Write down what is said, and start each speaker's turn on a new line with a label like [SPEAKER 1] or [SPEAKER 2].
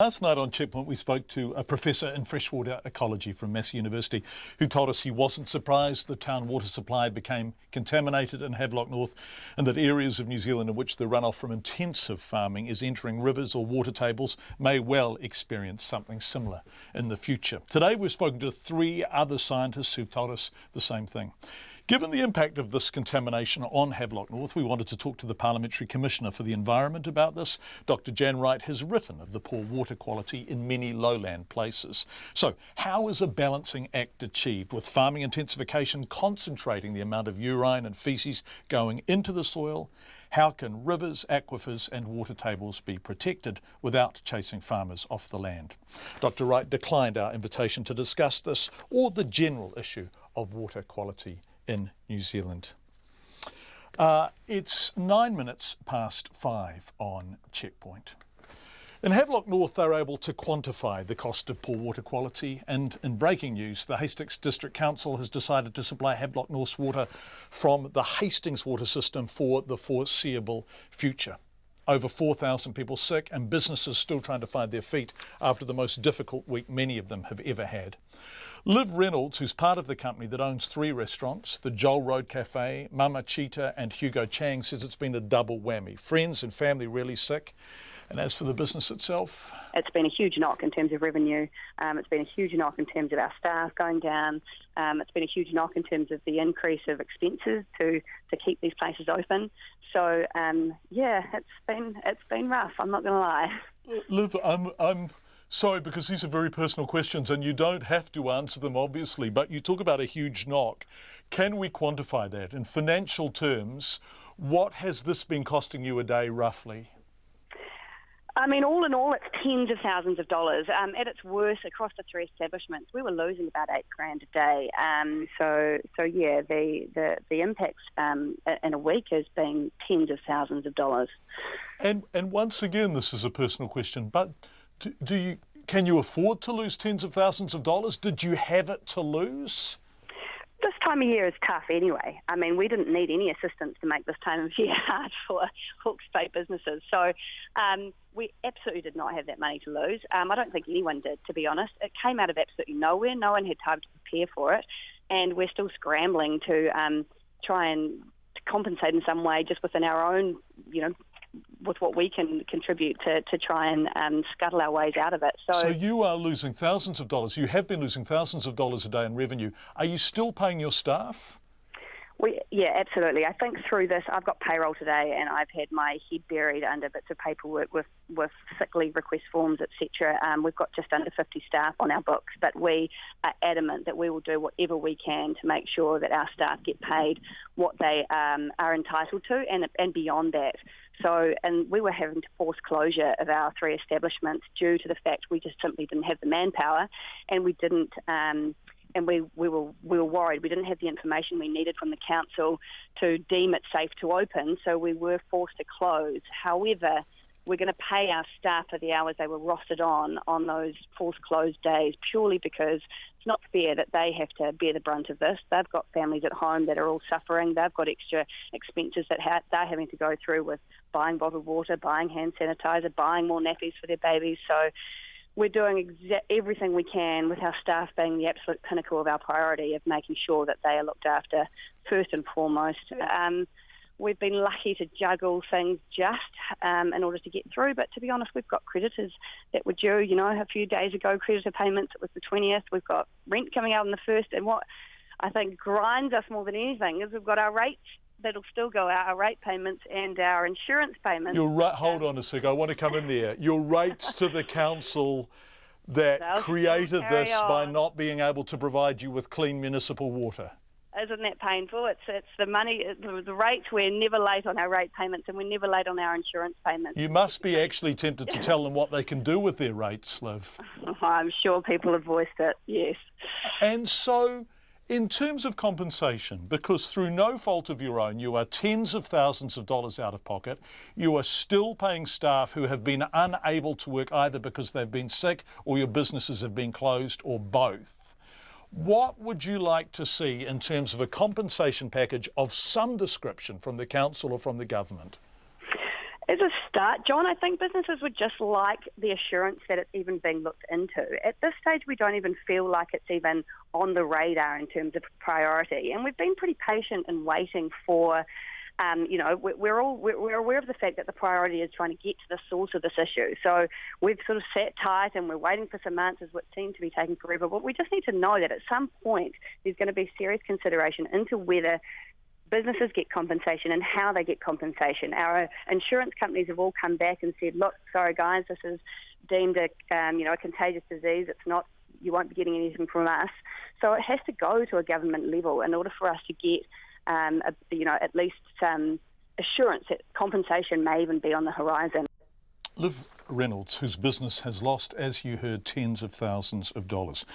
[SPEAKER 1] Last night on Checkpoint, we spoke to a professor in freshwater ecology from Massey University who told us he wasn't surprised the town water supply became contaminated in Havelock North and that areas of New Zealand in which the runoff from intensive farming is entering rivers or water tables may well experience something similar in the future. Today, we've spoken to 3 other scientists who've told us the same thing. Given the impact of this contamination on Havelock North, we wanted to talk to the Parliamentary Commissioner for the Environment about this. Dr Jan Wright has written of the poor water quality in many lowland places. So how is a balancing act achieved with farming intensification concentrating the amount of urine and faeces going into the soil? How can rivers, aquifers and water tables be protected without chasing farmers off the land? Dr Wright declined our invitation to discuss this or the general issue of water quality in New Zealand. It's 9 minutes past 5 on Checkpoint. In Havelock North, they're able to quantify the cost of poor water quality, and in breaking news, the Hastings District Council has decided to supply Havelock North's water from the Hastings water system for the foreseeable future. Over 4,000 people sick and businesses still trying to find their feet after the most difficult week many of them have ever had. Liv Reynolds, who's part of the company that owns 3 restaurants, the Joel Road Cafe, Mama Cheetah and Hugo Chang, says it's been a double whammy. Friends and family really sick. And as for the business itself?
[SPEAKER 2] It's been a huge knock in terms of revenue. It's been a huge knock in terms of our staff going down. It's been a huge knock in terms of the increase of expenses to keep these places open. So, it's been rough, I'm not going to lie.
[SPEAKER 1] Liv, I'm sorry, because these are very personal questions and you don't have to answer them, obviously, but you talk about a huge knock. Can we quantify that? In financial terms, what has this been costing you a day, roughly?
[SPEAKER 2] I mean, all in all, it's tens of thousands of dollars. At its worst, across the 3 establishments, we were losing about $8,000 a day. The impacts in a week has been tens of thousands of dollars.
[SPEAKER 1] And once again, this is a personal question, but can you afford to lose tens of thousands of dollars? Did you have it to lose?
[SPEAKER 2] This time of year is tough anyway. I mean, we didn't need any assistance to make this time of year hard for Hawke's Bay businesses. So we absolutely did not have that money to lose. I don't think anyone did, to be honest. It came out of absolutely nowhere. No one had time to prepare for it. And we're still scrambling to try and compensate in some way just within our own, with what we can contribute to try and scuttle our ways out of it.
[SPEAKER 1] So you are losing thousands of dollars. You have been losing thousands of dollars a day in revenue. Are you still paying your staff?
[SPEAKER 2] Yeah, absolutely. I think through this, I've got payroll today and I've had my head buried under bits of paperwork with sick leave request forms, etc. We've got just under 50 staff on our books, but we are adamant that we will do whatever we can to make sure that our staff get paid what they are entitled to and beyond that. So, and we were having to force closure of our 3 establishments due to the fact we just simply didn't have the manpower, and we didn't. And we were worried. We didn't have the information we needed from the council to deem it safe to open, so we were forced to close. However, we're going to pay our staff for the hours they were rostered on those forced closed days, purely because it's not fair that they have to bear the brunt of this. They've got families at home that are all suffering. They've got extra expenses that they're having to go through with buying bottled water, buying hand sanitizer, buying more nappies for their babies. So we're doing everything we can, with our staff being the absolute pinnacle of our priority of making sure that they are looked after first and foremost. We've been lucky to juggle things just in order to get through, but to be honest, we've got creditors that were due, a few days ago, creditor payments. It was the 20th. We've got rent coming out on the 1st, and what I think grinds us more than anything is we've got our rates that'll still go out, our rate payments and our insurance payments.
[SPEAKER 1] Your hold on a sec, I want to come in there. Your rates to the council that created this by not being able to provide you with clean municipal water.
[SPEAKER 2] Isn't that painful? It's the money, the rates. We're never late on our rate payments, and we're never late on our insurance payments.
[SPEAKER 1] You must be actually tempted to tell them what they can do with their rates, Liv.
[SPEAKER 2] I'm sure people have voiced it, yes.
[SPEAKER 1] And so, in terms of compensation, because through no fault of your own, you are tens of thousands of dollars out of pocket, you are still paying staff who have been unable to work either because they've been sick or your businesses have been closed or both. What would you like to see in terms of a compensation package of some description from the council or from the government?
[SPEAKER 2] As a start, John, I think businesses would just like the assurance that it's even being looked into. At this stage, we don't even feel like it's even on the radar in terms of priority. And we've been pretty patient in waiting for, we're aware of the fact that the priority is trying to get to the source of this issue. So we've sort of sat tight and we're waiting for some answers which seem to be taking forever. But we just need to know that at some point there's going to be serious consideration into whether businesses get compensation and how they get compensation. Our insurance companies have all come back and said, look, sorry guys, this is deemed a contagious disease. It's not, you won't be getting anything from us. So it has to go to a government level in order for us to get, at least some assurance that compensation may even be on the horizon.
[SPEAKER 1] Liv Reynolds, whose business has lost, as you heard, tens of thousands of dollars.